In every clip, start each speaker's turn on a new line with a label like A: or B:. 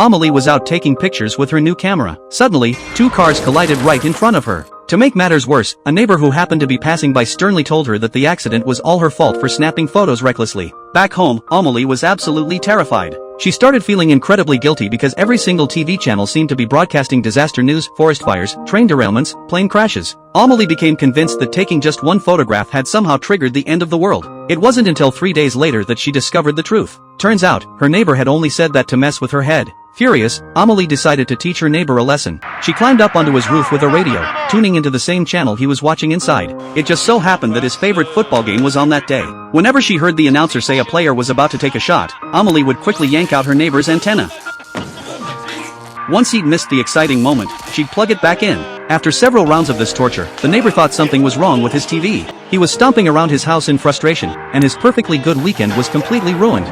A: Amelie was out taking pictures with her new camera. Suddenly, two cars collided right in front of her. To make matters worse, a neighbor who happened to be passing by sternly told her that the accident was all her fault for snapping photos recklessly. Back home, Amelie was absolutely terrified. She started feeling incredibly guilty because every single TV channel seemed to be broadcasting disaster news, forest fires, train derailments, plane crashes. Amelie became convinced that taking just one photograph had somehow triggered the end of the world. It wasn't until 3 days later that she discovered the truth. Turns out, her neighbor had only said that to mess with her head. Furious, Amelie decided to teach her neighbor a lesson. She climbed up onto his roof with a radio, tuning into the same channel he was watching inside. It just so happened that his favorite football game was on that day. Whenever she heard the announcer say a player was about to take a shot, Amelie would quickly yank out her neighbor's antenna. Once he'd missed the exciting moment, she'd plug it back in. After several rounds of this torture, the neighbor thought something was wrong with his TV. He was stomping around his house in frustration, and his perfectly good weekend was completely ruined.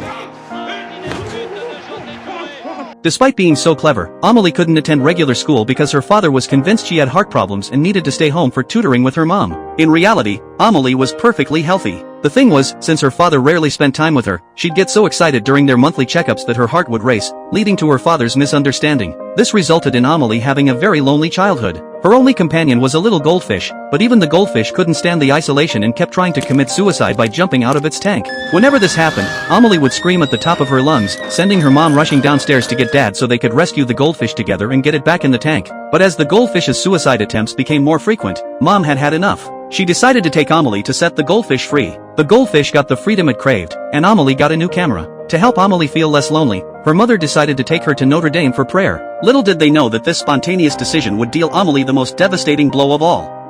A: Despite being so clever, Amelie couldn't attend regular school because her father was convinced she had heart problems and needed to stay home for tutoring with her mom. In reality, Amelie was perfectly healthy. The thing was, since her father rarely spent time with her, she'd get so excited during their monthly checkups that her heart would race, leading to her father's misunderstanding. This resulted in Amelie having a very lonely childhood. Her only companion was a little goldfish, but even the goldfish couldn't stand the isolation and kept trying to commit suicide by jumping out of its tank. Whenever this happened, Amelie would scream at the top of her lungs, sending her mom rushing downstairs to get dad so they could rescue the goldfish together and get it back in the tank. But as the goldfish's suicide attempts became more frequent, mom had had enough. She decided to take Amelie to set the goldfish free. The goldfish got the freedom it craved, and Amelie got a new camera. To help Amelie feel less lonely, her mother decided to take her to Notre Dame for prayer. Little did they know that this spontaneous decision would deal Amelie the most devastating blow of all.